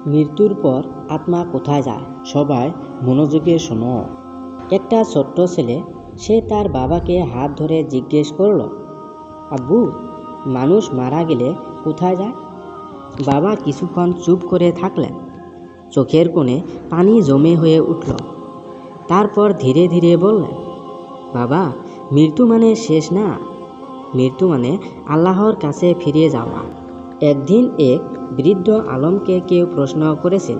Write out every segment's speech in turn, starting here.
মৃত্যুর পর আত্মা কোথায় যায়? সবাই মনোযোগে শোনো। একটা ছোট্ট ছেলে, সে তার বাবাকে হাত ধরে জিজ্ঞেস করল, আব্বু, মানুষ মারা গেলে কোথায় যায়? বাবা কিছুক্ষণ চুপ করে থাকলেন। চোখের কোণে পানি জমে হয়ে উঠল। তারপর ধীরে ধীরে বললেন, বাবা, মৃত্যু মানে শেষ না, মৃত্যু মানে আল্লাহর কাছে ফিরে যাওয়া। একদিন এক বৃদ্ধ আলমকে কেউ প্রশ্ন করেছিল,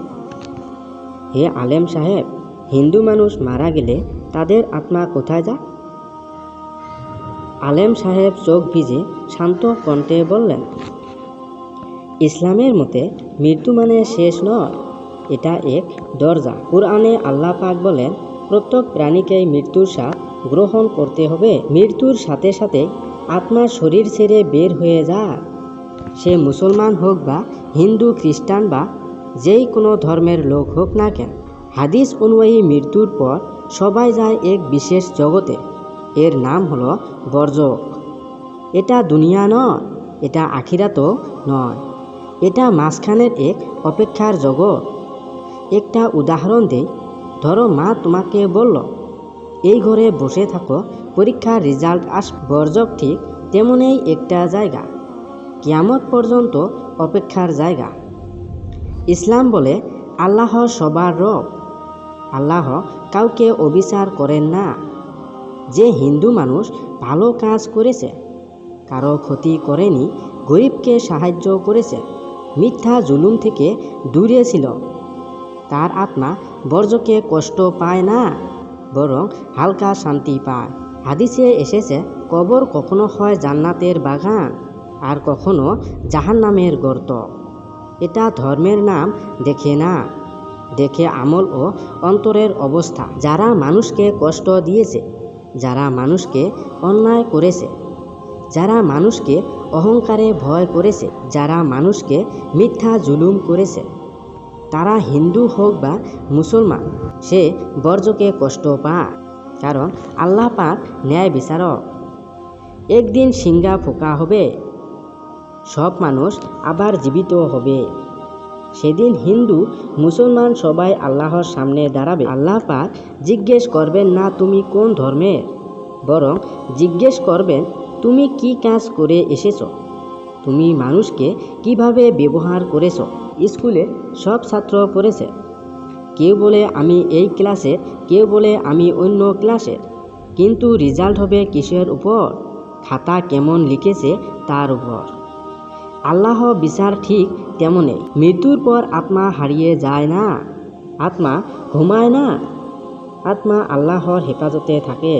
হে আলেম সাহেব, হিন্দু মানুষ মারা গেলে তাদের আত্মা কোথায় যায়? আলেম সাহেব চোখ ভিজে শান্ত কণ্ঠে বললেন, ইসলামের মতে মৃত্যু মানে শেষ নয়, এটা এক দরজা। কুরআনে আল্লাহ পাক বলেন, প্রত্যেক প্রাণীকেই মৃত্যুর স্বাদ গ্রহণ করতে হবে। মৃত্যুর সাথে সাথে আত্মার শরীর ছেড়ে বের হয়ে যায়। সে মুসলমান হোক বা হিন্দু, খ্রিস্টান বা যেই কোনো ধর্মের লোক হোক না কেন। হাদিস অনুযায়ী মৃত্যুর পর সবাই যায় এক বিশেষ জগতে। এর নাম হলো বরজখ। এটা দুনিয়া নয়, এটা আখিরাতও নয়, এটা মাঝখানের এক অপেক্ষার জগৎ। একটা উদাহরণ দেই, ধরো মা তোমাকে বলল, এই ঘরে বসে থাকো, পরীক্ষার রেজাল্ট আসবে। বরজখ ঠিক তেমনই একটা জায়গা, কিয়ামত পর্যন্ত অপেক্ষার জায়গা। ইসলাম বলে আল্লাহ সবার রব, আল্লাহ কাউকে অবিচার করেন না। যে হিন্দু মানুষ ভালো কাজ করেছে, কারো ক্ষতি করেনি, গরিবকে সাহায্য করেছে, মিথ্যা জুলুম থেকে দূরে ছিল, তার আত্মা বরজখে কষ্ট পায় না, বরং হালকা শান্তি পায়। হাদিসে এসেছে, কবর কখনো হয় জান্নাতের বাগান, আর কখনো জাহান্নামের গর্ত। এটা ধর্মের নাম দেখে না, দেখে আমল ও অন্তরের অবস্থা। যারা মানুষকে কষ্ট দিয়েছে, যারা মানুষকে অন্যায় করেছে, যারা মানুষকে অহংকারে ভয় করেছে, যারা মানুষকে মিথ্যা জুলুম করেছে, তারা হিন্দু হোক বা মুসলমান, সে বরজখে কষ্ট পায়। কারণ আল্লাহ পাক ন্যায় বিচারক। একদিন সিংহা ফোঁকা হবে, সব মানুষ আবার জীবিত হবে। সেদিন হিন্দু, মুসলমান সবাই আল্লাহর সামনে দাঁড়াবে। আল্লাহ পাক জিজ্ঞেস করবেন না তুমি কোন ধর্মের, বরং জিজ্ঞেস করবেন তুমি কি কাজ করে এসেছো, তুমি মানুষকে কিভাবে ব্যবহার করেছো। স্কুলে সব ছাত্র পড়েছে, কেউ বলে আমি এই ক্লাসের, কেউ বলে আমি অন্য ক্লাসের, কিন্তু রেজাল্ট হবে কিসের উপর? খাতা কেমন লিখেছে তার উপর। আল্লাহ বিচার ঠিক তেমনই। মৃত্যুর পর আত্মা হারিয়ে যায় না, আত্মা ঘুমায় না, আত্মা আল্লাহর হেফাজতে থাকে।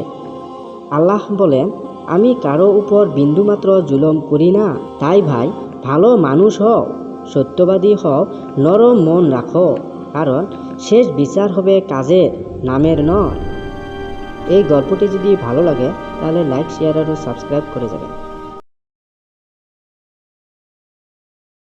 আল্লাহ বলেন, আমি কারো উপর বিন্দুমাত্র জুলুম করি না। তাই ভাই, ভালো মানুষ হও, সত্যবাদী হও, নরম মন রাখো, কারণ শেষ বিচার হবে কাজের, নামের নয়। এই গল্পটি যদি ভালো লাগে তাহলে লাইক, শেয়ার আর সাবস্ক্রাইব করে যাবেন।